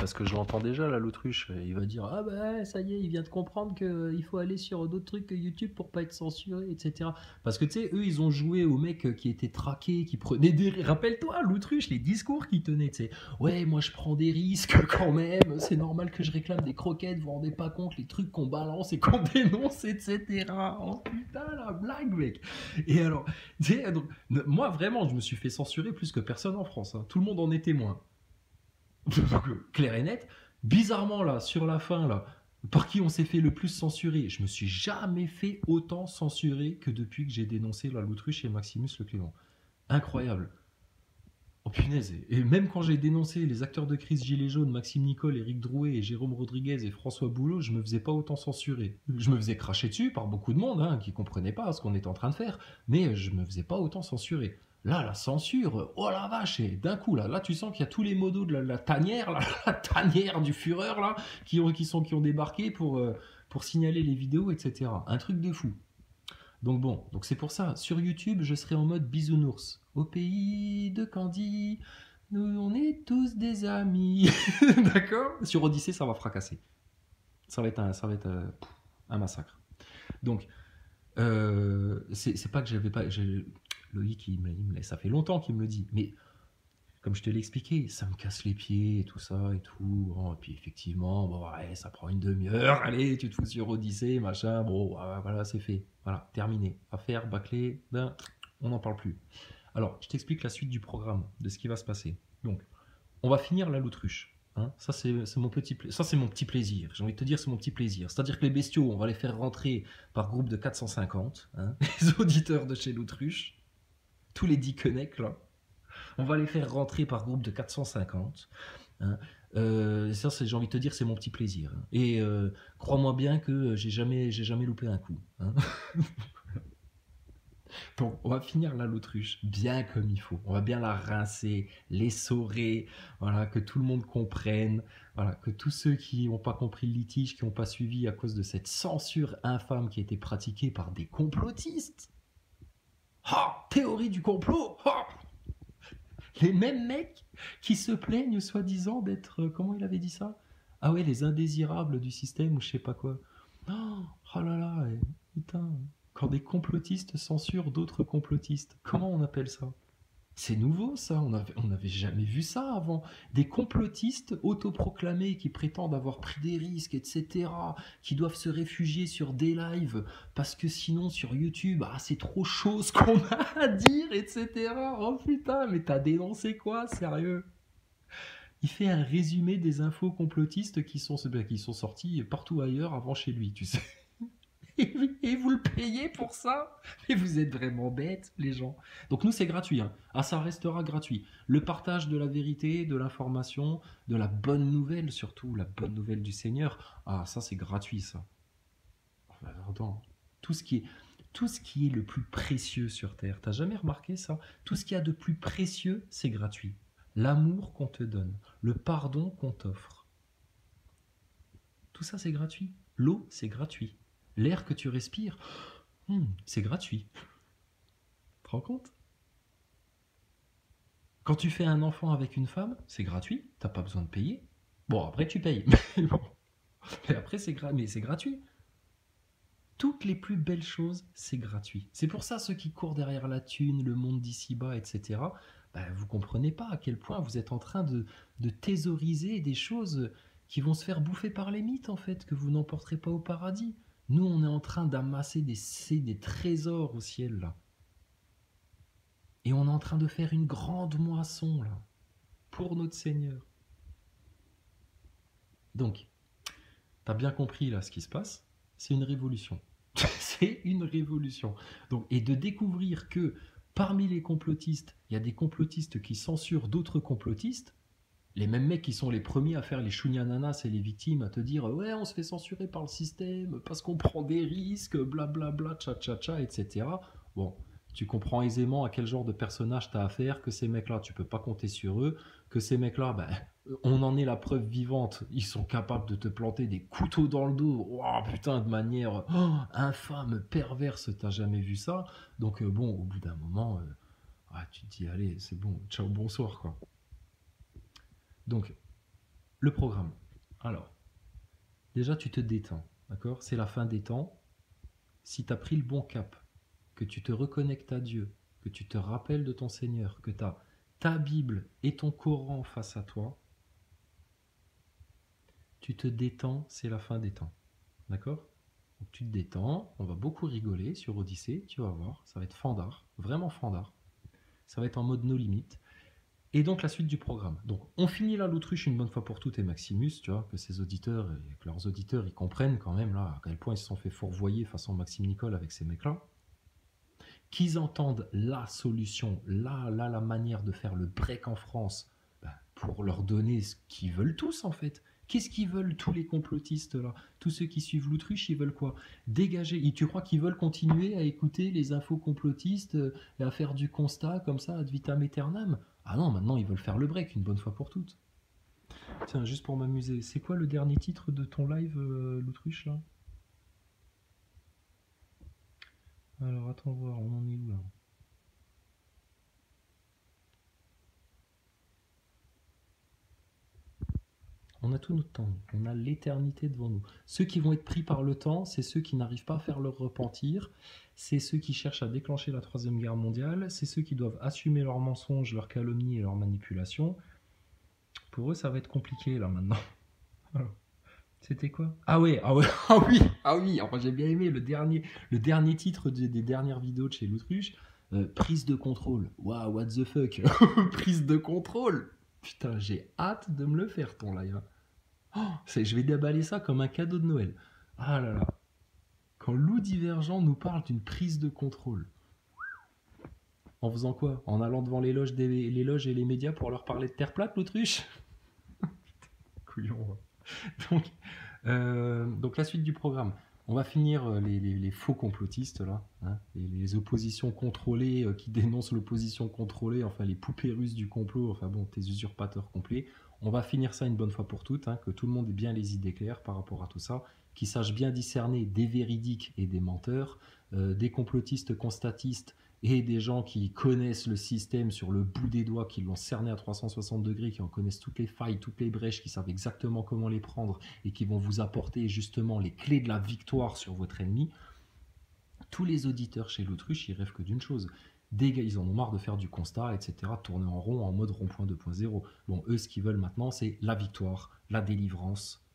parce que je l'entends déjà là, l'autruche. Il va dire ah bah ça y est, il vient de comprendre qu'il faut aller sur d'autres trucs que YouTube pour pas être censuré, etc. Parce que tu sais, eux ils ont joué aux mecs qui étaient traqués, qui prenaient des. Rappelle-toi, l'autruche, les discours qu'ils tenaient, tu sais. Ouais, moi je prends des risques quand même, c'est normal que je réclame des croquettes, vous vous rendez pas compte les trucs qu'on balance et qu'on dénonce, etc. Oh putain, la blague, mec. Et alors, tu sais, donc, moi vraiment, je me suis fait censurer plus que personne en France, hein. Tout le monde en est témoin. Clair et net. Bizarrement, là, sur la fin, là, par qui on s'est fait le plus censurer, je me suis jamais fait autant censurer que depuis que j'ai dénoncé la Loutruche et Maximus le Clément. Incroyable. Oh punaise. Et même quand j'ai dénoncé les acteurs de crise Gilets jaunes, Maxime Nicole, Éric Drouet, et Jérôme Rodriguez et François Boulot, je me faisais pas autant censurer. Je me faisais cracher dessus par beaucoup de monde, hein, qui comprenait pas ce qu'on était en train de faire, mais je me faisais pas autant censurer. Là, la censure, oh la vache, et d'un coup, là tu sens qu'il y a tous les modos de la tanière, là, la tanière du Führer, là, qui ont débarqué pour signaler les vidéos, etc. Un truc de fou. Donc bon, donc c'est pour ça, sur YouTube, je serai en mode bisounours. Au pays de Candy, nous on est tous des amis. D'accord. Sur Odyssée, ça va fracasser. Ça va être un massacre. Donc, c'est pas que j'avais pas. Loïc, ça fait longtemps qu'il me le dit. Mais comme je te l'ai expliqué, ça me casse les pieds et tout ça et tout. Bon, et puis effectivement, bon, ouais, ça prend une demi-heure. Allez, tu te fous sur Odyssée, machin. Bon, voilà, c'est fait. Voilà, terminé. Affaire bâclée. Ben, on n'en parle plus. Alors, je t'explique la suite du programme, de ce qui va se passer. Donc, on va finir la l'autruche. Hein, ça, c'est mon petit plaisir. J'ai envie de te dire, c'est mon petit plaisir. C'est-à-dire que les bestiaux, on va les faire rentrer par groupe de 450. Hein, les auditeurs de chez l'autruche. Tous les 10 connects, là. On va les faire rentrer par groupe de 450. Hein. Ça, j'ai envie de te dire, c'est mon petit plaisir. Hein. Et crois-moi bien que j'ai jamais loupé un coup. Hein. Donc, on va finir là l'autruche bien comme il faut. On va bien la rincer, l'essorer, voilà, que tout le monde comprenne, voilà, que tous ceux qui n'ont pas compris le litige, qui n'ont pas suivi à cause de cette censure infâme qui a été pratiquée par des complotistes. Ah, théorie du complot. Ah, les mêmes mecs qui se plaignent soi-disant d'être, comment il avait dit ça? Ah ouais, les indésirables du système ou je sais pas quoi. Oh, oh là là, putain. Quand des complotistes censurent d'autres complotistes, comment on appelle ça? C'est nouveau ça, on n'avait jamais vu ça avant. Des complotistes autoproclamés qui prétendent avoir pris des risques, etc., qui doivent se réfugier sur des lives parce que sinon sur YouTube, ah, c'est trop chaud ce qu'on a à dire, etc. Oh putain, mais t'as dénoncé quoi, sérieux? Il fait un résumé des infos complotistes qui sont sorties partout ailleurs avant chez lui, tu sais. Et vous le payez pour ça? Mais vous êtes vraiment bêtes, les gens. Donc nous, c'est gratuit. Hein. Ah, ça restera gratuit. Le partage de la vérité, de l'information, de la bonne nouvelle, surtout la bonne nouvelle du Seigneur. Ah, ça, c'est gratuit, ça. Attends. Tout ce qui est, tout ce qui est le plus précieux sur Terre. T'as jamais remarqué ça? Tout ce qu'il y a de plus précieux, c'est gratuit. L'amour qu'on te donne, le pardon qu'on t'offre. Tout ça, c'est gratuit. L'eau, c'est gratuit. L'air que tu respires, c'est gratuit. Tu te rends compte? Quand tu fais un enfant avec une femme, c'est gratuit, t'as pas besoin de payer. Bon, après tu payes, mais bon. Mais après mais c'est gratuit. Toutes les plus belles choses, c'est gratuit. C'est pour ça ceux qui courent derrière la thune, le monde d'ici-bas, etc., vous comprenez pas à quel point vous êtes en train de thésauriser des choses qui vont se faire bouffer par les mythes, en fait, que vous n'emporterez pas au paradis. Nous, on est en train d'amasser des trésors au ciel, là. Et on est en train de faire une grande moisson, là, pour notre Seigneur. Donc, t'as bien compris, là, ce qui se passe. C'est une révolution. C'est une révolution. Donc, et de découvrir que parmi les complotistes, il y a des complotistes qui censurent d'autres complotistes, les mêmes mecs qui sont les premiers à faire les chougnananas et les victimes, à te dire ouais, on se fait censurer par le système parce qu'on prend des risques, blablabla, tcha-tcha-tcha, etc. Bon, tu comprends aisément à quel genre de personnage t'as affaire, que ces mecs-là, tu peux pas compter sur eux, que ces mecs-là, on en est la preuve vivante, ils sont capables de te planter des couteaux dans le dos, oh, putain, de manière infâme, perverse, t'as jamais vu ça. Donc bon, au bout d'un moment, tu te dis allez, c'est bon, ciao, bonsoir, quoi. Donc, Le programme. Alors, déjà, tu te détends, d'accord? C'est la fin des temps. Si tu as pris le bon cap, que tu te reconnectes à Dieu, que tu te rappelles de ton Seigneur, que tu as ta Bible et ton Coran face à toi, tu te détends, c'est la fin des temps. D'accord? Donc tu te détends, on va beaucoup rigoler sur Odyssée, tu vas voir, ça va être fandard, vraiment fandard. Ça va être en mode no limite. Et donc la suite du programme. Donc on finit là l'autruche une bonne fois pour toutes et Maximus, tu vois, que ses auditeurs, que leurs auditeurs, ils comprennent quand même là à quel point ils se sont fait fourvoyer façon Maxime Nicole avec ces mecs-là. Qu'ils entendent la solution, la manière de faire le break en France, ben, pour leur donner ce qu'ils veulent tous en fait. Qu'est-ce qu'ils veulent tous les complotistes là? Tous ceux qui suivent l'autruche, ils veulent quoi? Dégager. Et tu crois qu'ils veulent continuer à écouter les infos complotistes et à faire du constat comme ça ad vitam aeternam? Ah non, maintenant ils veulent faire le break une bonne fois pour toutes. Tiens, juste pour m'amuser, c'est quoi le dernier titre de ton live, l'autruche là? Alors attends voir, on en est où là? On a tout notre temps, on a l'éternité devant nous. Ceux qui vont être pris par le temps, c'est ceux qui n'arrivent pas à faire leur repentir, c'est ceux qui cherchent à déclencher la Troisième Guerre mondiale, c'est ceux qui doivent assumer leurs mensonges, leurs calomnies et leurs manipulations. Pour eux, ça va être compliqué là maintenant. Alors, c'était quoi? Ah ouais, ah ouais, ah oui, ah oui. Enfin, j'ai bien aimé le dernier titre des dernières vidéos de chez l'autruche. Prise de contrôle. Waouh, what the fuck? Prise de contrôle. Putain, j'ai hâte de me le faire ton live. Oh, je vais déballer ça comme un cadeau de Noël. Ah là là. Quand Loup Divergent nous parle d'une prise de contrôle. En faisant quoi? En allant devant les loges et les médias pour leur parler de terre plate, l'autruche? Couillon. Donc la suite du programme. On va finir les faux complotistes là, hein, les oppositions contrôlées qui dénoncent l'opposition contrôlée, enfin les poupées russes du complot, enfin bon, tes usurpateurs complets. On va finir ça une bonne fois pour toutes, hein, que tout le monde ait bien les idées claires par rapport à tout ça, qu'ils sachent bien discerner des véridiques et des menteurs, des complotistes constatistes et des gens qui connaissent le système sur le bout des doigts, qui l'ont cerné à 360 degrés, qui en connaissent toutes les failles, toutes les brèches, qui savent exactement comment les prendre et qui vont vous apporter justement les clés de la victoire sur votre ennemi. Tous les auditeurs chez l'autruche, ils rêvent que d'une chose. Ils en ont marre de faire du constat, etc., tourner en rond en mode rond-point 2.0. Bon, eux, ce qu'ils veulent maintenant, c'est la victoire, la délivrance,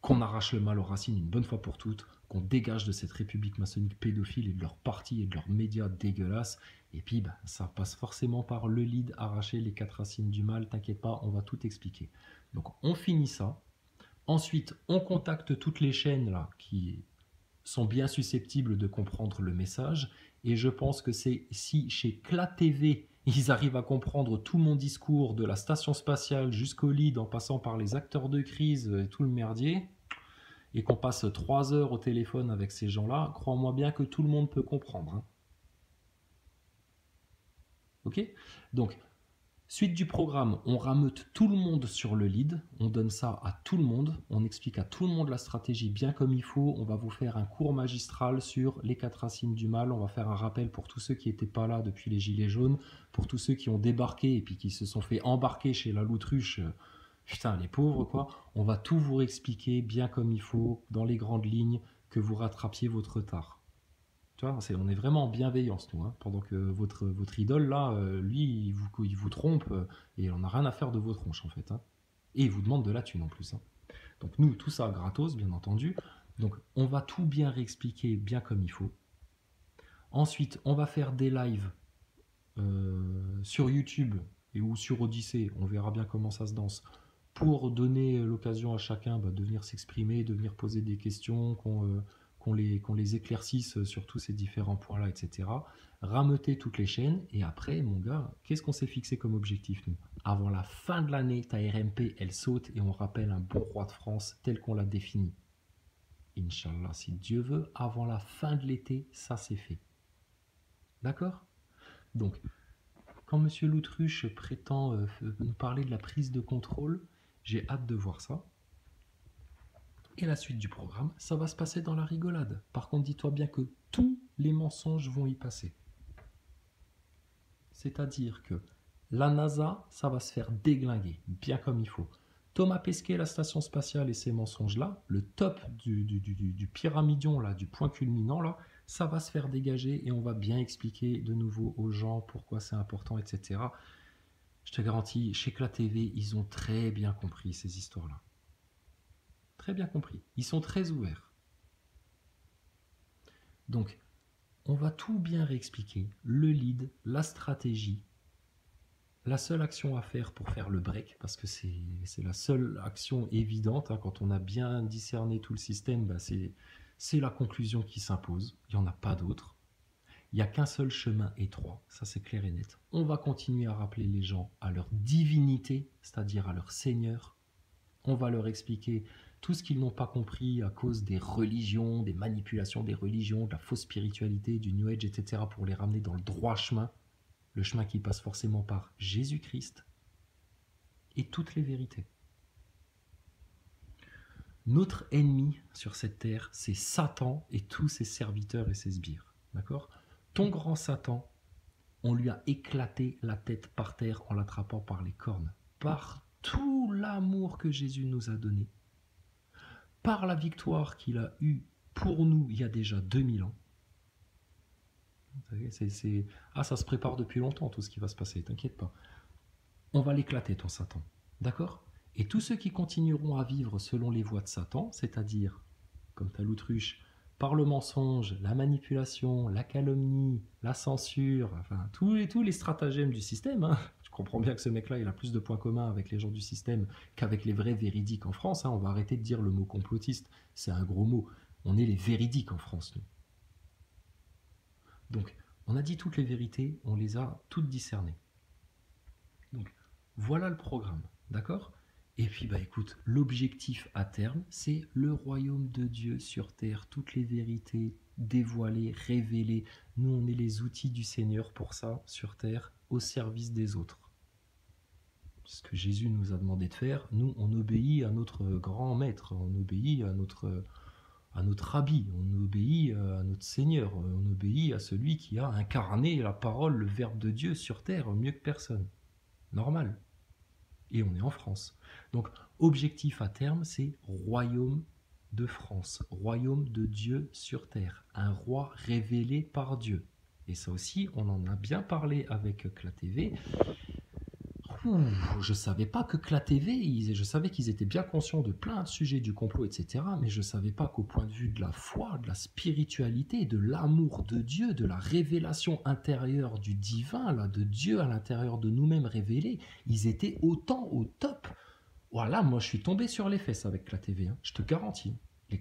qu'on arrache le mal aux racines une bonne fois pour toutes, qu'on dégage de cette république maçonnique pédophile et de leurs partis et de leurs médias dégueulasses. Et puis, bah, ça passe forcément par le lead, arracher les 4 racines du mal. T'inquiète pas, on va tout expliquer. Donc, on finit ça. Ensuite, on contacte toutes les chaînes là qui sont bien susceptibles de comprendre le message. Et je pense que c'est si chez CLA TV, ils arrivent à comprendre tout mon discours de la station spatiale jusqu'au lead en passant par les acteurs de crise et tout le merdier, et qu'on passe 3 heures au téléphone avec ces gens-là, crois-moi bien que tout le monde peut comprendre. Hein. Ok? Donc, suite du programme, on rameute tout le monde sur le lead, on donne ça à tout le monde, on explique à tout le monde la stratégie bien comme il faut, on va vous faire un cours magistral sur les 4 racines du mal, on va faire un rappel pour tous ceux qui n'étaient pas là depuis les Gilets jaunes, pour tous ceux qui ont débarqué et puis qui se sont fait embarquer chez la Loutruche, putain les pauvres quoi, on va tout vous expliquer bien comme il faut, dans les grandes lignes, que vous rattrapiez votre retard. Tu vois, on est vraiment en bienveillance, nous. Hein, pendant que votre idole, là, lui, il vous trompe et on n'a rien à faire de vos tronches, en fait. Hein. Et il vous demande de la thune, en plus. Hein. Donc, nous, tout ça gratos, bien entendu. Donc, on va tout bien réexpliquer, bien comme il faut. Ensuite, on va faire des lives sur YouTube ou sur Odyssée. On verra bien comment ça se danse. Pour donner l'occasion à chacun de venir s'exprimer, de venir poser des questions, qu'on les éclaircisse sur tous ces différents points-là, etc. Rameuter toutes les chaînes. Et après, mon gars, qu'est-ce qu'on s'est fixé comme objectif, nous? Avant la fin de l'année, ta RMP, elle saute et on rappelle un bon roi de France tel qu'on l'a défini. Inch'Allah, si Dieu veut, avant la fin de l'été, ça c'est fait. D'accord? Donc, quand M. Loutruche prétend nous parler de la prise de contrôle, j'ai hâte de voir ça. Et la suite du programme, ça va se passer dans la rigolade. Par contre, dis-toi bien que tous les mensonges vont y passer. C'est-à-dire que la NASA, ça va se faire déglinguer, bien comme il faut. Thomas Pesquet, la station spatiale et ces mensonges-là, le top du pyramidion, là, du point culminant, là, ça va se faire dégager et on va bien expliquer de nouveau aux gens pourquoi c'est important, etc. Je te garantis, chez CLA TV, ils ont très bien compris ces histoires-là. Très bien compris. Ils sont très ouverts. Donc, on va tout bien réexpliquer. Le lead, la stratégie. La seule action à faire pour faire le break, parce que c'est la seule action évidente, hein, quand on a bien discerné tout le système, bah c'est la conclusion qui s'impose. Il n'y en a pas d'autre. Il n'y a qu'un seul chemin étroit, ça c'est clair et net. On va continuer à rappeler les gens à leur divinité, c'est-à-dire à leur Seigneur. On va leur expliquer tout ce qu'ils n'ont pas compris à cause des religions, des manipulations des religions, de la fausse spiritualité, du New Age, etc. pour les ramener dans le droit chemin, le chemin qui passe forcément par Jésus-Christ et toutes les vérités. Notre ennemi sur cette terre, c'est Satan et tous ses serviteurs et ses sbires. D'accord ? Ton grand Satan, on lui a éclaté la tête par terre en l'attrapant par les cornes. Par tout l'amour que Jésus nous a donné, par la victoire qu'il a eue pour nous il y a déjà 2000 ans. Ça se prépare depuis longtemps tout ce qui va se passer, t'inquiète pas. On va l'éclater ton Satan, d'accord ? Et tous ceux qui continueront à vivre selon les voies de Satan, c'est-à-dire, comme ta l'autruche, par le mensonge, la manipulation, la calomnie, la censure, enfin tous les stratagèmes du système, hein. Je comprends bien que ce mec-là, il a plus de points communs avec les gens du système qu'avec les vrais véridiques en France, hein. On va arrêter de dire le mot complotiste, c'est un gros mot. On est les véridiques en France, nous. Donc, on a dit toutes les vérités, on les a toutes discernées. Donc, voilà le programme, d'accord ? Et puis, bah écoute, l'objectif à terme, c'est le royaume de Dieu sur terre, toutes les vérités dévoilées, révélées. Nous, on est les outils du Seigneur pour ça, sur terre, au service des autres. C'est ce que Jésus nous a demandé de faire. Nous, on obéit à notre grand maître, on obéit à notre rabbi, on obéit à notre Seigneur, on obéit à celui qui a incarné la parole, le Verbe de Dieu sur terre, mieux que personne. Normal. Et on est en France. Donc, objectif à terme, c'est royaume de France, royaume de Dieu sur terre, un roi révélé par Dieu. Et ça aussi, on en a bien parlé avec CLA TV. Je savais pas que CLA TV, je savais qu'ils étaient bien conscients de plein de sujets du complot, etc. Mais je savais pas qu'au point de vue de la foi, de la spiritualité, de l'amour de Dieu, de la révélation intérieure du divin, là, de Dieu à l'intérieur de nous-mêmes révélés, ils étaient autant au top. Voilà, moi je suis tombé sur les fesses avec CLA TV, hein, je te garantis. Le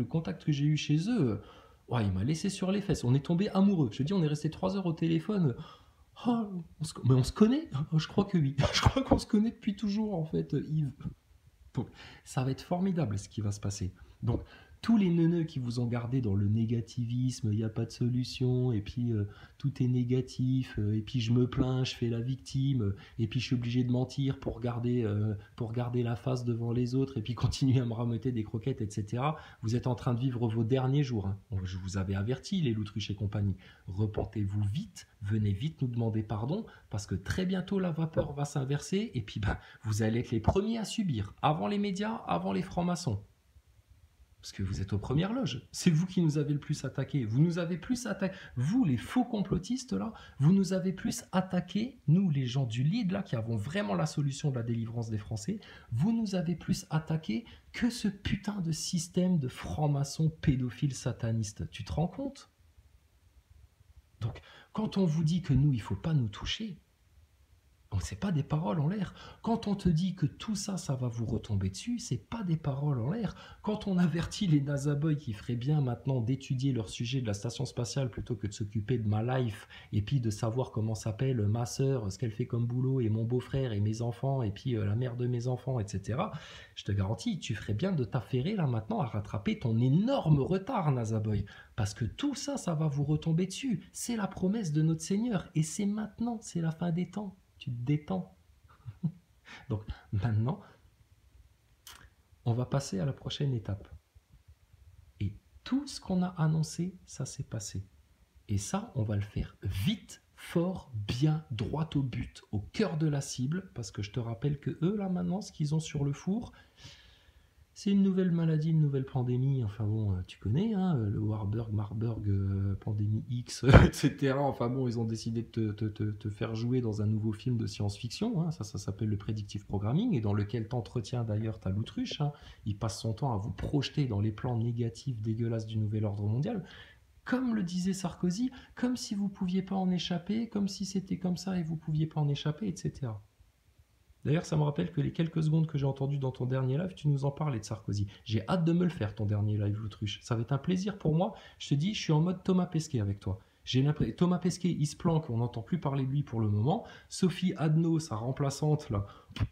contact que j'ai eu chez eux, ouais, il m'a laissé sur les fesses. On est tombé amoureux. Je te dis, on est resté 3 heures au téléphone. Oh, mais on se connaît? Je crois que oui. Je crois qu'on se connaît depuis toujours, en fait, Yves. Donc, ça va être formidable ce qui va se passer. Donc, tous les neuneux qui vous ont gardé dans le négativisme, il n'y a pas de solution, et puis tout est négatif, et puis je me plains, je fais la victime, et puis je suis obligé de mentir pour garder la face devant les autres, et puis continuer à me rameuter des croquettes, etc. Vous êtes en train de vivre vos derniers jours, hein. Je vous avais averti, les Loutruches et compagnie. Repentez-vous vite, venez vite nous demander pardon, parce que très bientôt la vapeur va s'inverser, et puis vous allez être les premiers à subir, avant les médias, avant les francs-maçons. Parce que vous êtes aux premières loges. C'est vous qui nous avez le plus attaqué. Vous nous avez plus attaqué. Vous, les faux complotistes, là, vous nous avez plus attaqué, nous, les gens du lead, là, qui avons vraiment la solution de la délivrance des Français, vous nous avez plus attaqué que ce putain de système de francs-maçons pédophiles satanistes. Tu te rends compte ? Donc, quand on vous dit que nous, il ne faut pas nous toucher, c'est pas des paroles en l'air. Quand on te dit que tout ça, ça va vous retomber dessus, c'est pas des paroles en l'air. Quand on avertit les NASA Boys qui feraient bien maintenant d'étudier leur sujet de la station spatiale plutôt que de s'occuper de ma life et puis de savoir comment s'appelle ma sœur, ce qu'elle fait comme boulot et mon beau-frère et mes enfants et puis la mère de mes enfants, etc. Je te garantis, tu ferais bien de t'affairer là maintenant à rattraper ton énorme retard, NASA Boy. Parce que tout ça, ça va vous retomber dessus. C'est la promesse de notre Seigneur et c'est maintenant, c'est la fin des temps. Tu te détends. Donc maintenant, on va passer à la prochaine étape. Et tout ce qu'on a annoncé, ça s'est passé. Et ça, on va le faire vite, fort, bien, droit au but, au cœur de la cible, parce que je te rappelle que eux, là, maintenant, ce qu'ils ont sur le four, c'est une nouvelle maladie, une nouvelle pandémie. Enfin bon, tu connais, hein, le Warburg, Marburg, pandémie X, etc. Enfin bon, ils ont décidé de te faire jouer dans un nouveau film de science-fiction. Hein. Ça s'appelle le predictive programming, et dans lequel t'entretiens d'ailleurs ta Loutruche. Hein. Il passe son temps à vous projeter dans les plans négatifs dégueulasses du nouvel ordre mondial. Comme le disait Sarkozy, comme si vous pouviez pas en échapper, comme si c'était comme ça et vous pouviez pas en échapper, etc. D'ailleurs, ça me rappelle que les quelques secondes que j'ai entendues dans ton dernier live, tu nous en parlais de Sarkozy. J'ai hâte de me le faire, ton dernier live, l'autruche. Ça va être un plaisir pour moi. Je te dis, je suis en mode Thomas Pesquet avec toi. Thomas Pesquet, il se planque, on n'entend plus parler de lui pour le moment. Sophie Adno, sa remplaçante, là,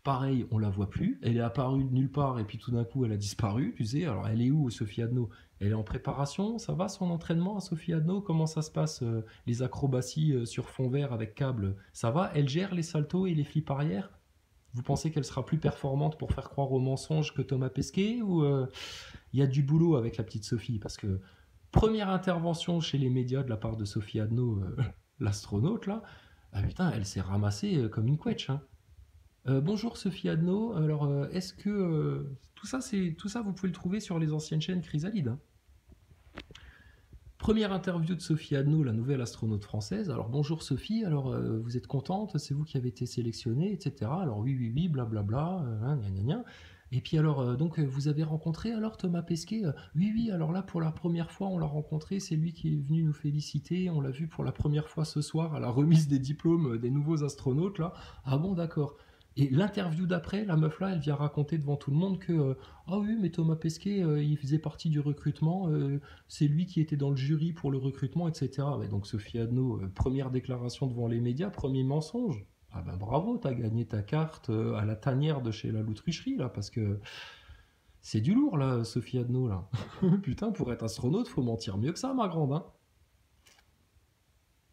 pareil, on la voit plus. Elle est apparue de nulle part et puis tout d'un coup, elle a disparu, tu sais. Alors, elle est où, Sophie Adno? Elle est en préparation, ça va son entraînement à Sophie Adno? Comment ça se passe, les acrobaties sur fond vert avec câble? Ça va? Elle gère les saltos et les flips arrière? Vous pensez qu'elle sera plus performante pour faire croire aux mensonges que Thomas Pesquet, ou il y a du boulot avec la petite Sophie? Parce que première intervention chez les médias de la part de Sophie Adno, l'astronaute là, ah putain, elle s'est ramassée comme une couetche. Hein. Bonjour Sophie Adno, alors est-ce que tout ça vous pouvez le trouver sur les anciennes chaînes Chrysalide, hein. Première interview de Sophie Adno, la nouvelle astronaute française. Alors bonjour Sophie, alors vous êtes contente, c'est vous qui avez été sélectionnée, etc. Alors oui, blablabla, gna gna gna. Et puis alors, donc vous avez rencontré alors Thomas Pesquet? Oui, alors là pour la première fois on l'a rencontré, c'est lui qui est venu nous féliciter, on l'a vu pour la première fois ce soir à la remise des diplômes des nouveaux astronautes là. Ah bon, d'accord. Et l'interview d'après, la meuf là, elle vient raconter devant tout le monde que ah oui, mais Thomas Pesquet, il faisait partie du recrutement, c'est lui qui était dans le jury pour le recrutement, etc. Ouais, donc Sophie Adno, première déclaration devant les médias, premier mensonge. Ah ben bravo, t'as gagné ta carte à la tanière de chez la Loutrucherie là, parce que c'est du lourd là, Sophie Adno là. Putain, pour être astronaute, faut mentir mieux que ça, ma grande. Hein.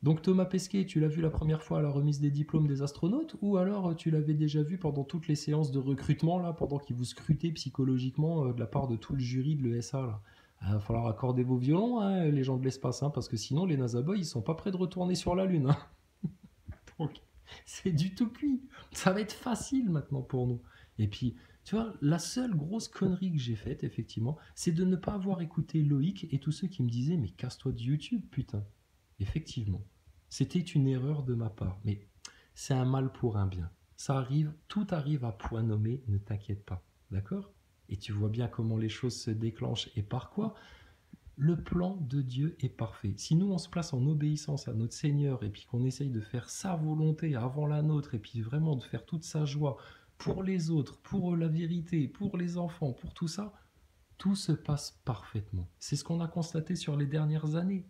Donc Thomas Pesquet, tu l'as vu la première fois à la remise des diplômes des astronautes, ou alors tu l'avais déjà vu pendant toutes les séances de recrutement là, pendant qu'ils vous scrutaient psychologiquement de la part de tout le jury de l'ESA là? Il va falloir accorder vos violons, hein, les gens de l'espace, hein, parce que sinon les NASA Boys ils sont pas prêts de retourner sur la Lune. Hein. Donc c'est du tout cuit. Ça va être facile maintenant pour nous. Et puis, tu vois, la seule grosse connerie que j'ai faite, effectivement, c'est de ne pas avoir écouté Loïc et tous ceux qui me disaient mais casse-toi de YouTube, putain. Effectivement. C'était une erreur de ma part, mais c'est un mal pour un bien. Ça arrive, tout arrive à point nommé, ne t'inquiète pas, d'accord? Et tu vois bien comment les choses se déclenchent et par quoi? Le plan de Dieu est parfait. Si nous on se place en obéissance à notre Seigneur et puis qu'on essaye de faire sa volonté avant la nôtre et puis vraiment de faire toute sa joie pour les autres, pour la vérité, pour les enfants, pour tout ça, tout se passe parfaitement. C'est ce qu'on a constaté sur les dernières années.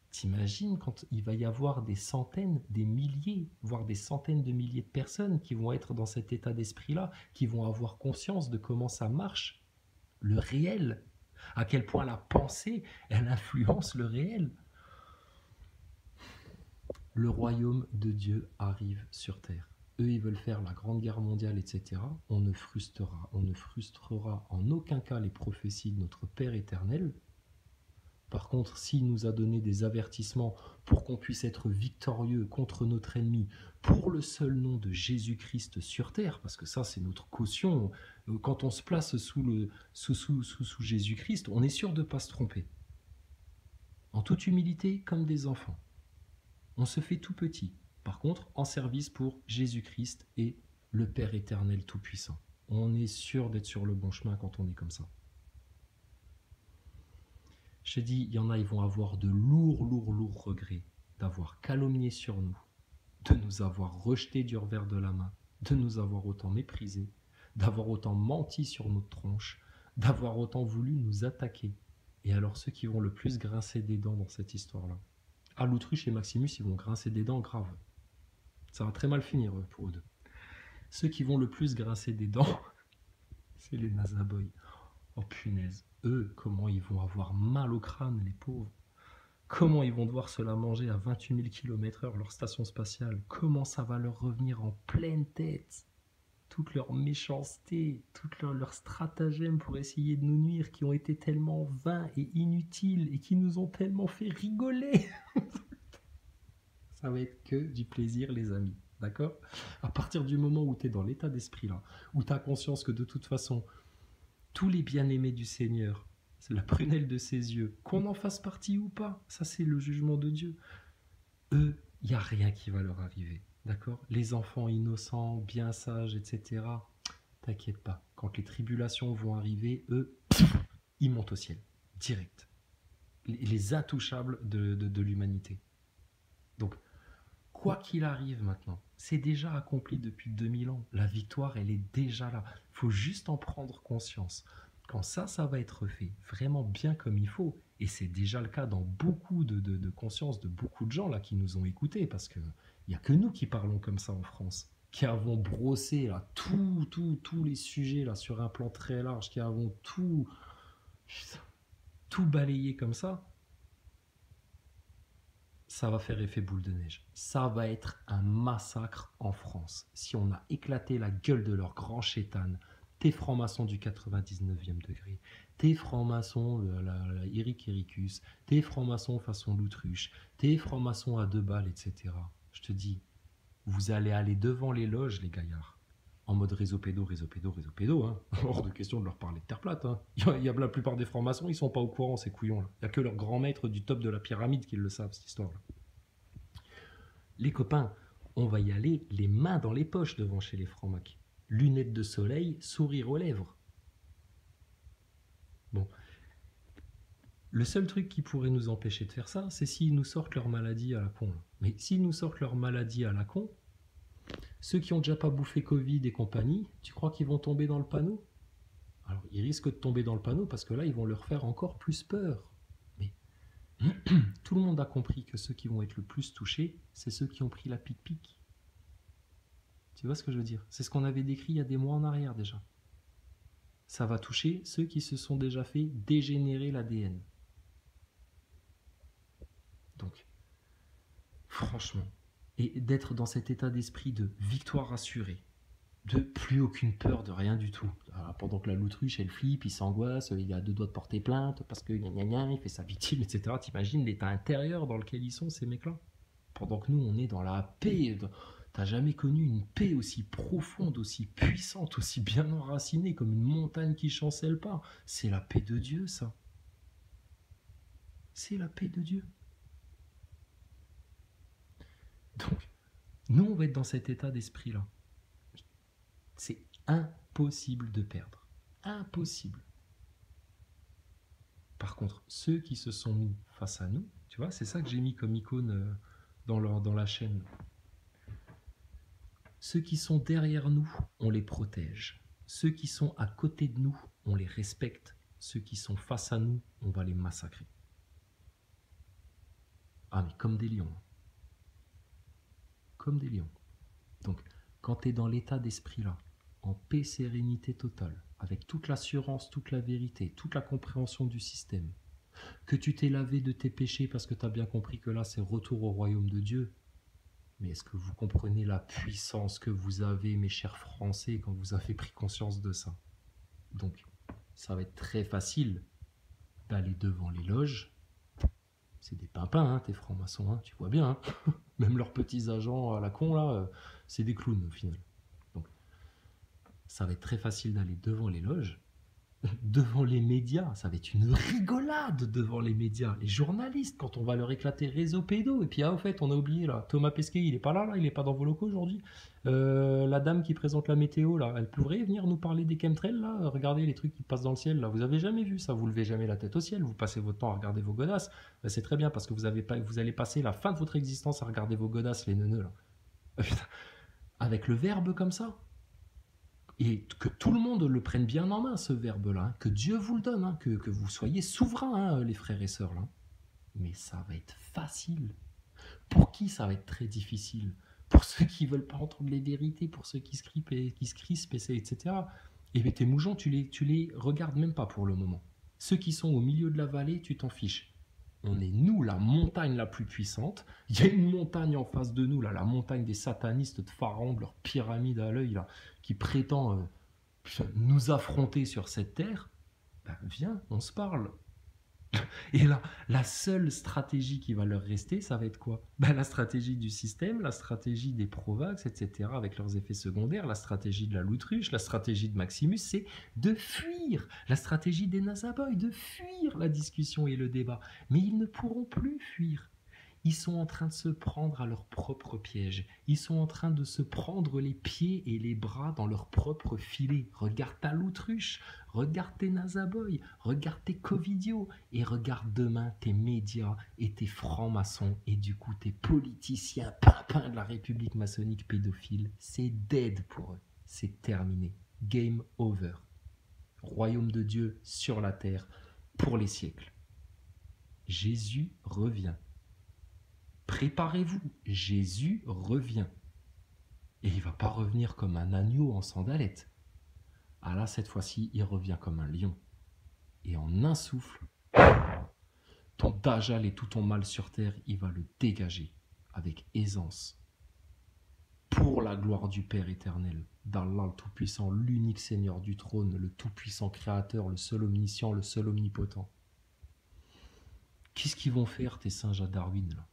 T'imagines quand il va y avoir des centaines, des milliers, voire des centaines de milliers de personnes qui vont être dans cet état d'esprit-là, qui vont avoir conscience de comment ça marche, le réel, à quel point la pensée, elle influence le réel. Le royaume de Dieu arrive sur terre. Eux, ils veulent faire la Grande Guerre mondiale, etc. On ne frustrera en aucun cas les prophéties de notre Père éternel. Par contre, s'il nous a donné des avertissements pour qu'on puisse être victorieux contre notre ennemi pour le seul nom de Jésus-Christ sur terre, parce que ça c'est notre caution, quand on se place sous Jésus-Christ, on est sûr de ne pas se tromper. En toute humilité, comme des enfants. On se fait tout petit. Par contre, en service pour Jésus-Christ et le Père éternel tout-puissant. On est sûr d'être sur le bon chemin quand on est comme ça. Je te dis, il y en a, ils vont avoir de lourds regrets d'avoir calomnié sur nous, de nous avoir rejeté du revers de la main, de nous avoir autant méprisés, d'avoir autant menti sur notre tronche, d'avoir autant voulu nous attaquer. Et alors ceux qui vont le plus grincer des dents dans cette histoire-là, l'Autruche et Maximus, ils vont grincer des dents graves. Ça va très mal finir pour eux deux. Ceux qui vont le plus grincer des dents, c'est les NASA Boys. Oh punaise, eux, comment ils vont avoir mal au crâne, les pauvres. Comment ils vont devoir se la manger à 28 000 km/h, leur station spatiale. Comment ça va leur revenir en pleine tête. Toute leur méchanceté, tout leur stratagème pour essayer de nous nuire, qui ont été tellement vains et inutiles, et qui nous ont tellement fait rigoler. Ça va être que du plaisir, les amis. D'accord? À partir du moment où tu es dans l'état d'esprit là, où tu as conscience que de toute façon, tous les bien-aimés du Seigneur, c'est la prunelle de ses yeux, qu'on en fasse partie ou pas, ça c'est le jugement de Dieu. Eux, il n'y a rien qui va leur arriver. D'accord? Les enfants innocents, bien sages, etc. T'inquiète pas. Quand les tribulations vont arriver, eux, ils montent au ciel. Direct. Les intouchables de l'humanité. Donc, quoi qu'il arrive maintenant, c'est déjà accompli depuis 2000 ans. La victoire, elle est déjà là. Il faut juste en prendre conscience. Quand ça va être fait vraiment bien comme il faut, et c'est déjà le cas dans beaucoup de conscience de beaucoup de gens là qui nous ont écoutés, parce qu'il n'y a que nous qui parlons comme ça en France, qui avons brossé là, tous les sujets là, sur un plan très large, qui avons tout balayé comme ça va faire effet boule de neige. Ça va être un massacre en France. Si on a éclaté la gueule de leur grand chétan, tes francs-maçons du 99e degré, tes francs-maçons, la Eric Ericus, tes francs-maçons façon l'autruche, tes francs-maçons à 2 balles, etc. Je te dis, vous allez aller devant les loges, les gaillards, en mode réseau pédo, hein. Hors de question de leur parler de terre plate. Hein. Il y a la plupart des francs-maçons, ils sont pas au courant, ces couillons-là. Il n'y a que leurs grands maîtres du top de la pyramide qui le savent, cette histoire-là. Les copains, on va y aller les mains dans les poches devant chez les francs-macs. Lunettes de soleil, sourire aux lèvres. Bon. Le seul truc qui pourrait nous empêcher de faire ça, c'est s'ils nous sortent leur maladie à la con. Mais s'ils nous sortent leur maladie à la con, ceux qui ont déjà pas bouffé Covid et compagnie, tu crois qu'ils vont tomber dans le panneau? Alors, ils risquent de tomber dans le panneau parce que là, ils vont leur faire encore plus peur. Mais tout le monde a compris que ceux qui vont être le plus touchés, c'est ceux qui ont pris la pique-pique. Tu vois ce que je veux dire? C'est ce qu'on avait décrit il y a des mois en arrière déjà. Ça va toucher ceux qui se sont déjà fait dégénérer l'ADN. Donc, franchement, et d'être dans cet état d'esprit de victoire assurée, de plus aucune peur de rien du tout. Alors, pendant que la l'autruche, elle flippe, il s'angoisse, il a 2 doigts de porter plainte parce que il fait sa victime, etc. T'imagines l'état intérieur dans lequel ils sont, ces mecs-là? Pendant que nous, on est dans la paix. T'as jamais connu une paix aussi profonde, aussi puissante, aussi bien enracinée, comme une montagne qui chancelle pas. C'est la paix de Dieu, ça. C'est la paix de Dieu. Donc, nous, on va être dans cet état d'esprit-là. C'est impossible de perdre. Impossible. Par contre, ceux qui se sont mis face à nous, tu vois, c'est ça que j'ai mis comme icône dans la chaîne. Ceux qui sont derrière nous, on les protège. Ceux qui sont à côté de nous, on les respecte. Ceux qui sont face à nous, on va les massacrer. Ah, mais comme des lions. Comme des lions. Donc, quand tu es dans l'état d'esprit là, en paix, sérénité totale, avec toute l'assurance, toute la vérité, toute la compréhension du système, que tu t'es lavé de tes péchés parce que tu as bien compris que là, c'est retour au royaume de Dieu. Mais est-ce que vous comprenez la puissance que vous avez, mes chers Français, quand vous avez pris conscience de ça? Donc, ça va être très facile d'aller devant les loges. C'est des pimpins, hein, tes francs-maçons, hein, tu vois bien. Hein. Même leurs petits agents à la con, là, c'est des clowns au final. Donc, ça va être très facile d'aller devant les loges. Devant les médias, ça va être une rigolade devant les médias, les journalistes, quand on va leur éclater réseau pédo. Et puis, au fait, on a oublié, là, Thomas Pesquet, il est pas là, il est pas dans vos locaux aujourd'hui. La dame qui présente la météo, là, elle pourrait venir nous parler des chemtrails, là. Regardez les trucs qui passent dans le ciel, là. Vous avez jamais vu ça, vous levez jamais la tête au ciel, vous passez votre temps à regarder vos godasses. Ben, c'est très bien, parce que vous allez passer la fin de votre existence à regarder vos godasses, les neuneux, là. Avec le verbe comme ça. Et que tout le monde le prenne bien en main, ce verbe-là, hein, que Dieu vous le donne, hein, que vous soyez souverains, hein, les frères et sœurs. Là. Mais ça va être facile. Pour qui ça va être très difficile? Pour ceux qui ne veulent pas entendre les vérités, pour ceux qui se crispent, etc. Et bien tes moujons, tu les regardes même pas pour le moment. Ceux qui sont au milieu de la vallée, tu t'en fiches. On est, nous, la montagne la plus puissante. Il y a une montagne en face de nous, là, la montagne des satanistes de Pharaon, de leur pyramide à l'œil, là, qui prétend nous affronter sur cette terre. Ben, viens, on se parle. Et là, la seule stratégie qui va leur rester, ça va être quoi? Ben, la stratégie du système, la stratégie des Provax, etc., avec leurs effets secondaires, la stratégie de la Loutruche, la stratégie de Maximus, c'est de fuir. La stratégie des Nasaboy, de fuir la discussion et le débat. Mais ils ne pourront plus fuir. Ils sont en train de se prendre à leur propre piège. Ils sont en train de se prendre les pieds et les bras dans leur propre filet. Regarde ta Loutruche, regarde tes Nasaboy, regarde tes Covidio et regarde demain tes médias et tes francs-maçons et du coup tes politiciens pimpins de la République maçonnique pédophile. C'est dead pour eux. C'est terminé. Game over. Royaume de Dieu sur la terre pour les siècles. Jésus revient. Préparez-vous, Jésus revient. Et il ne va pas revenir comme un agneau en sandalettes. Ah là, cette fois-ci, il revient comme un lion. Et en un souffle, ton dajjal et tout ton mal sur terre, il va le dégager avec aisance. Pour la gloire du Père éternel, d'Allah le Tout-Puissant, l'unique Seigneur du trône, le Tout-Puissant Créateur, le seul omniscient, le seul omnipotent. Qu'est-ce qu'ils vont faire, tes singes à Darwin, là?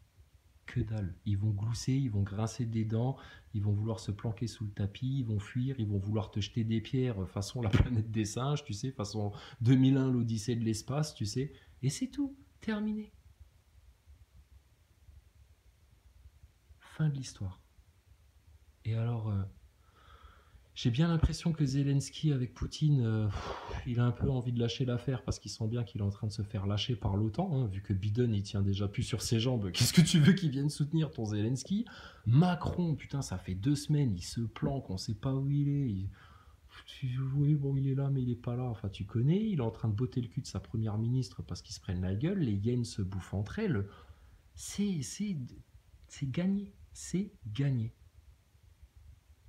Que dalle. Ils vont glousser, ils vont grincer des dents, ils vont vouloir se planquer sous le tapis, ils vont fuir, ils vont vouloir te jeter des pierres façon la planète des singes, tu sais, façon 2001, l'Odyssée de l'espace, tu sais. Et c'est tout, terminé. Fin de l'histoire. Et alors, j'ai bien l'impression que Zelensky avec Poutine, il a un peu envie de lâcher l'affaire parce qu'il sent bien qu'il est en train de se faire lâcher par l'OTAN, hein, vu que Biden il tient déjà plus sur ses jambes. Qu'est-ce que tu veux qu'il vienne soutenir ton Zelensky? Macron, putain, ça fait 2 semaines, il se planque, on sait pas où il est. Oui, bon, il est là, mais il est pas là. Enfin, tu connais, il est en train de botter le cul de sa première ministre parce qu'ils se prennent la gueule. Les hyènes se bouffent entre elles. C'est gagné. C'est gagné.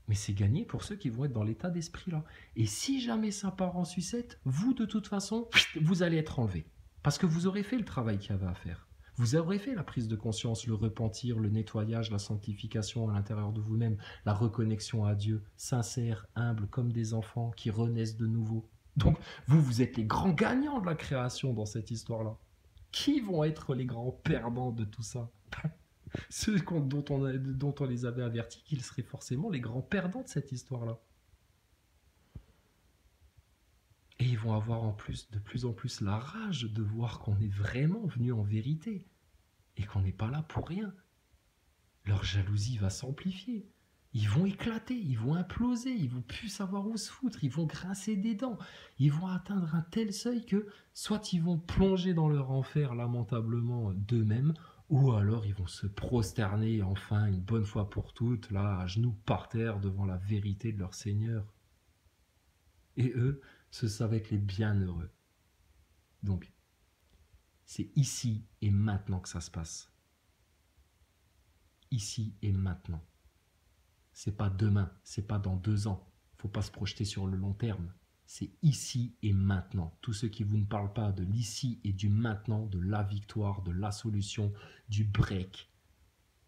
Mais c'est gagné pour ceux qui vont être dans l'état d'esprit là. Et si jamais ça part en sucette, vous de toute façon, vous allez être enlevé. Parce que vous aurez fait le travail qu'il y avait à faire. Vous aurez fait la prise de conscience, le repentir, le nettoyage, la sanctification à l'intérieur de vous-même, la reconnexion à Dieu, sincère, humble, comme des enfants qui renaissent de nouveau. Donc vous êtes les grands gagnants de la création dans cette histoire-là. Qui vont être les grands perdants de tout ça? Ceux dont on les avait avertis qu'ils seraient forcément les grands perdants de cette histoire-là. Et ils vont avoir en plus de plus en plus la rage de voir qu'on est vraiment venu en vérité et qu'on n'est pas là pour rien. Leur jalousie va s'amplifier. Ils vont éclater, ils vont imploser, ils vont plus savoir où se foutre, ils vont grincer des dents, ils vont atteindre un tel seuil que soit ils vont plonger dans leur enfer lamentablement d'eux-mêmes, ou alors ils vont se prosterner enfin une bonne fois pour toutes, là, à genoux par terre devant la vérité de leur Seigneur. Et eux, ça va être les bienheureux. Donc, c'est ici et maintenant que ça se passe. Ici et maintenant. C'est pas demain, c'est pas dans 2 ans. Faut pas se projeter sur le long terme. C'est ici et maintenant. Tous ceux qui vous ne parlent pas de l'ici et du maintenant, de la victoire, de la solution, du break,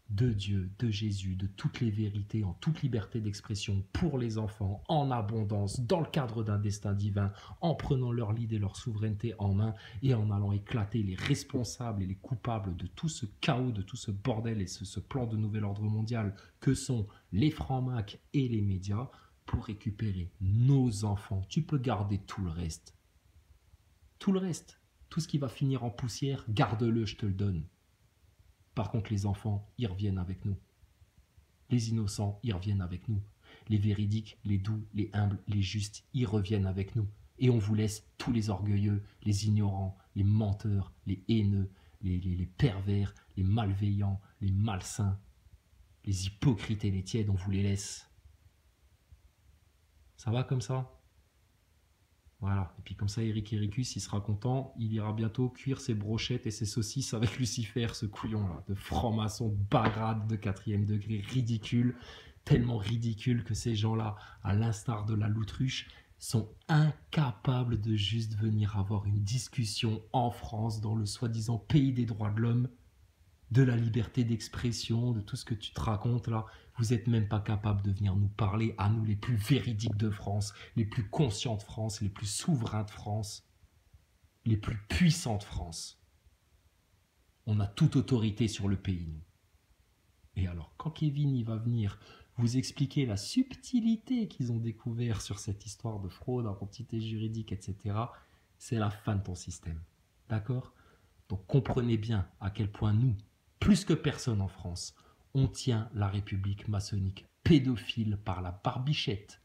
de Dieu, de Jésus, de toutes les vérités, en toute liberté d'expression pour les enfants, en abondance, dans le cadre d'un destin divin, en prenant leur lead et leur souveraineté en main et en allant éclater les responsables et les coupables de tout ce chaos, de tout ce bordel et ce plan de nouvel ordre mondial que sont les francs-macs et les médias pour récupérer nos enfants. Tu peux garder tout le reste. Tout le reste. Tout ce qui va finir en poussière, garde-le, je te le donne. Par contre, les enfants, ils reviennent avec nous. Les innocents, ils reviennent avec nous. Les véridiques, les doux, les humbles, les justes, ils reviennent avec nous. Et on vous laisse tous les orgueilleux, les ignorants, les menteurs, les haineux, les pervers, les malveillants, les malsains, les hypocrites et les tièdes, on vous les laisse. Ça va comme ça? Voilà, et puis comme ça, Eric Ericus, il sera content, il ira bientôt cuire ses brochettes et ses saucisses avec Lucifer, ce couillon-là, de franc-maçon bagrade de 4e degré, ridicule, tellement ridicule que ces gens-là, à l'instar de la Loutruche, sont incapables de juste venir avoir une discussion en France, dans le soi-disant pays des droits de l'homme, de la liberté d'expression, de tout ce que tu te racontes là. Vous n'êtes même pas capable de venir nous parler, à nous les plus véridiques de France, les plus conscients de France, les plus souverains de France, les plus puissants de France. On a toute autorité sur le pays, nous. Et alors, quand Kevin il va venir vous expliquer la subtilité qu'ils ont découvert sur cette histoire de fraude, identité juridique, etc., c'est la fin de ton système. D'accord? Donc comprenez bien à quel point nous, plus que personne en France, on tient la République maçonnique pédophile par la barbichette.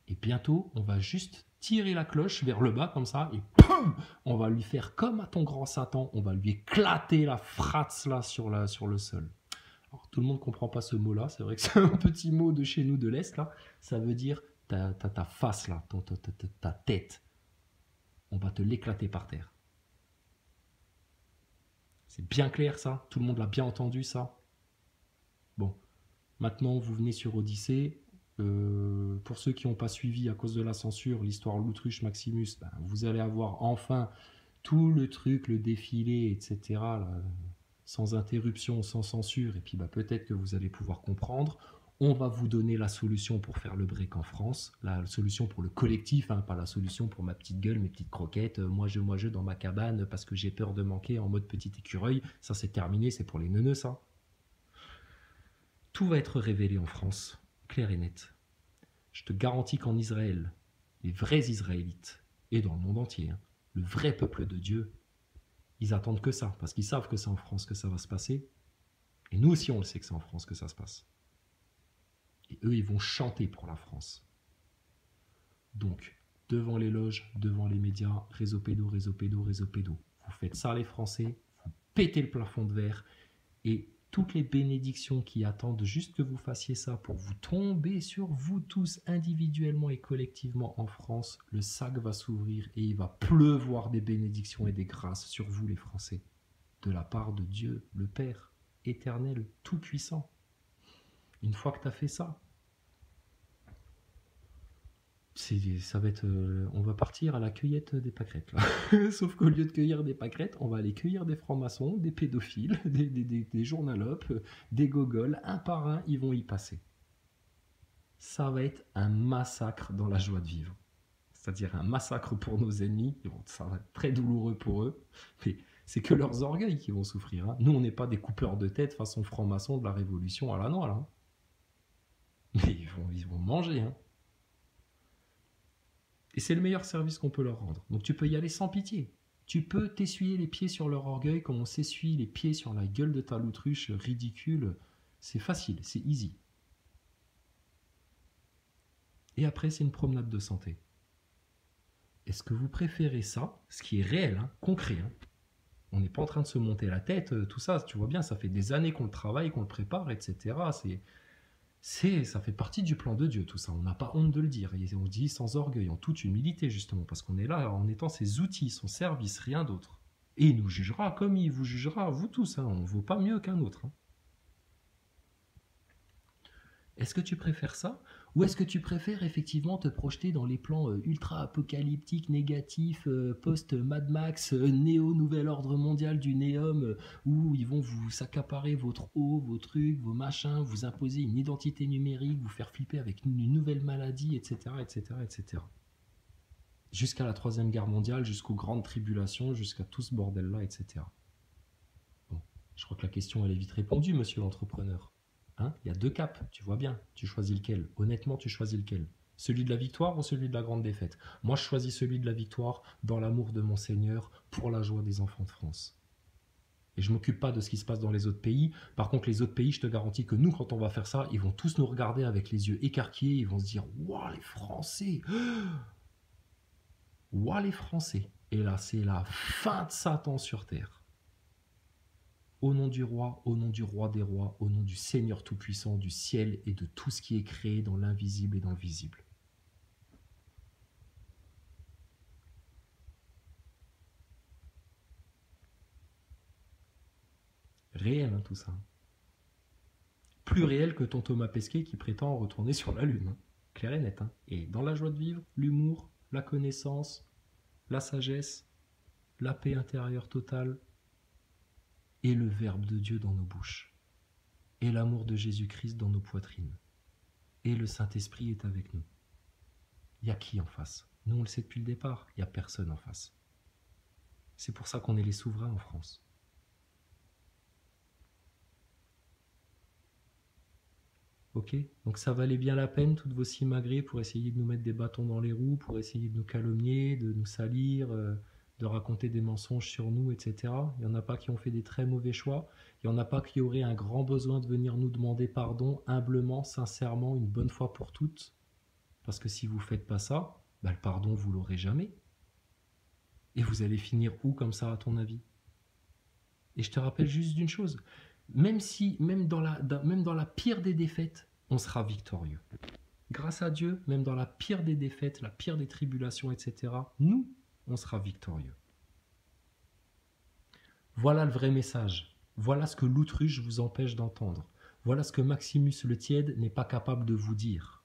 Et bientôt, on va juste tirer la cloche vers le bas comme ça et POUM, on va lui faire comme à ton grand Satan, on va lui éclater la frate là sur le sol. Alors, tout le monde ne comprend pas ce mot-là, c'est vrai que c'est un petit mot de chez nous de l'Est, là. Ça veut dire ta face là, ta tête. On va te l'éclater par terre. C'est bien clair ça? Tout le monde l'a bien entendu ça? Bon, maintenant vous venez sur Odyssée. Pour ceux qui n'ont pas suivi à cause de la censure l'histoire L'Autruche Maximus, ben, vous allez avoir enfin tout le truc, le défilé, etc. Là, sans interruption, sans censure, et puis bah, peut-être que vous allez pouvoir comprendre. On va vous donner la solution pour faire le break en France, la solution pour le collectif, hein, pas la solution pour ma petite gueule, mes petites croquettes, moi je dans ma cabane parce que j'ai peur de manquer en mode petit écureuil. Ça c'est terminé, c'est pour les neuneux ça. Tout va être révélé en France, clair et net. Je te garantis qu'en Israël, les vrais Israélites, et dans le monde entier, hein, le vrai peuple de Dieu, ils attendent que ça, parce qu'ils savent que c'est en France que ça va se passer. Et nous aussi, on le sait que c'est en France que ça se passe. Et eux, ils vont chanter pour la France. Donc, devant les loges, devant les médias, réseau pédo, réseau pédo, réseau pédo. Vous faites ça, les Français, vous pétez le plafond de verre, et toutes les bénédictions qui attendent juste que vous fassiez ça pour vous tomber sur vous tous individuellement et collectivement en France, le sac va s'ouvrir et il va pleuvoir des bénédictions et des grâces sur vous les Français, de la part de Dieu, le Père, éternel, tout-puissant. Une fois que tu as fait ça, ça va être, on va partir à la cueillette des pâquerettes. Là. Sauf qu'au lieu de cueillir des pâquerettes, on va aller cueillir des francs-maçons, des pédophiles, des journalopes, des gogoles. Un par un, ils vont y passer. Ça va être un massacre dans la joie de vivre. C'est-à-dire un massacre pour nos ennemis. Bon, ça va être très douloureux pour eux. Mais c'est que leurs orgueils qui vont souffrir. Hein. Nous, on n'est pas des coupeurs de tête façon franc-maçon de la Révolution à la noix. Hein. Mais ils vont manger. Hein. Et c'est le meilleur service qu'on peut leur rendre. Donc tu peux y aller sans pitié. Tu peux t'essuyer les pieds sur leur orgueil comme on s'essuie les pieds sur la gueule de ta l'autruche ridicule. C'est facile, c'est easy. Et après, c'est une promenade de santé. Est-ce que vous préférez ça, ce qui est réel, hein, concret, hein. On n'est pas en train de se monter la tête, tout ça, tu vois bien, ça fait des années qu'on le travaille, qu'on le prépare, etc. Ça fait partie du plan de Dieu, tout ça. On n'a pas honte de le dire. Et on dit sans orgueil, en toute humilité, justement, parce qu'on est là en étant ses outils, son service, rien d'autre. Et il nous jugera comme il vous jugera, vous tous. Hein. On ne vaut pas mieux qu'un autre. Hein. Est-ce que tu préfères ça? Ou est-ce que tu préfères effectivement te projeter dans les plans ultra-apocalyptiques, négatifs, post-Mad Max, néo-nouvel ordre mondial du Néum, où ils vont vous s'accaparer votre eau, vos trucs, vos machins, vous imposer une identité numérique, vous faire flipper avec une nouvelle maladie, etc., etc., etc. Jusqu'à la Troisième Guerre mondiale, jusqu'aux grandes tribulations, jusqu'à tout ce bordel-là, etc. Bon, je crois que la question, elle est vite répondue, monsieur l'entrepreneur. Hein, il y a deux caps, tu vois bien. Tu choisis lequel? Honnêtement, tu choisis lequel? Celui de la victoire ou celui de la grande défaite? Moi, je choisis celui de la victoire dans l'amour de mon Seigneur pour la joie des enfants de France. Et je ne m'occupe pas de ce qui se passe dans les autres pays. Par contre, les autres pays, je te garantis que nous, quand on va faire ça, ils vont tous nous regarder avec les yeux écarquillés. Ils vont se dire « Waouh, les Français !» Waouh, les Français! Et là, c'est la fin de Satan sur terre. Au nom du roi des rois, au nom du Seigneur Tout-Puissant, du ciel et de tout ce qui est créé dans l'invisible et dans le visible. Réel, hein, tout ça. Plus réel que ton Thomas Pesquet qui prétend retourner sur la Lune. Hein. Clair et net. Hein. Et dans la joie de vivre, l'humour, la connaissance, la sagesse, la paix intérieure totale, et le Verbe de Dieu dans nos bouches, et l'amour de Jésus-Christ dans nos poitrines, et le Saint-Esprit est avec nous. Il y a qui en face? Nous, on le sait depuis le départ, il n'y a personne en face. C'est pour ça qu'on est les souverains en France. Ok? Donc ça valait bien la peine, toutes vos simagrées, pour essayer de nous mettre des bâtons dans les roues, pour essayer de nous calomnier, de nous salir, de raconter des mensonges sur nous, etc. Il n'y en a pas qui ont fait des très mauvais choix. Il n'y en a pas qui auraient un grand besoin de venir nous demander pardon, humblement, sincèrement, une bonne fois pour toutes. Parce que si vous ne faites pas ça, bah, le pardon, vous l'aurez jamais. Et vous allez finir où comme ça, à ton avis? Et je te rappelle juste d'une chose, même dans la pire des défaites, on sera victorieux. Grâce à Dieu, même dans la pire des défaites, la pire des tribulations, etc., nous, on sera victorieux. Voilà le vrai message. Voilà ce que l'autruche vous empêche d'entendre. Voilà ce que Maximus le Tiède n'est pas capable de vous dire.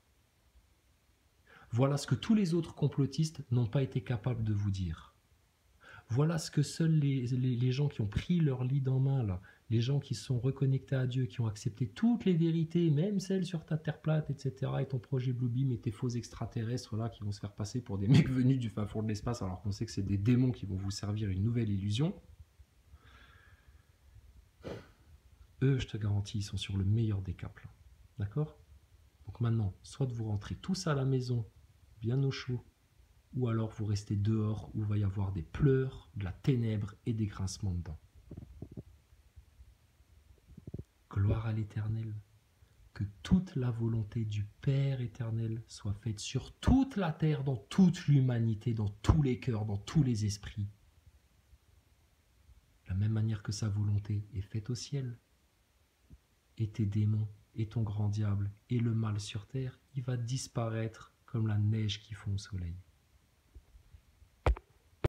Voilà ce que tous les autres complotistes n'ont pas été capables de vous dire. Voilà ce que seuls les gens qui ont pris leur lead en main, là, les gens qui se sont reconnectés à Dieu, qui ont accepté toutes les vérités, même celles sur ta terre plate, etc., et ton projet Bluebeam et tes faux extraterrestres là, qui vont se faire passer pour des mecs venus du fin fond de l'espace, alors qu'on sait que c'est des démons qui vont vous servir une nouvelle illusion. Eux, je te garantis, ils sont sur le meilleur des caps. D'accord? Donc maintenant, soit vous rentrez tous à la maison, bien au chaud, ou alors vous restez dehors où il va y avoir des pleurs, de la ténèbre et des grincements de dents. Gloire à l'Éternel. Que toute la volonté du Père éternel soit faite sur toute la terre, dans toute l'humanité, dans tous les cœurs, dans tous les esprits. De la même manière que sa volonté est faite au ciel. Et tes démons, et ton grand diable, et le mal sur terre, il va disparaître comme la neige qui fond au soleil.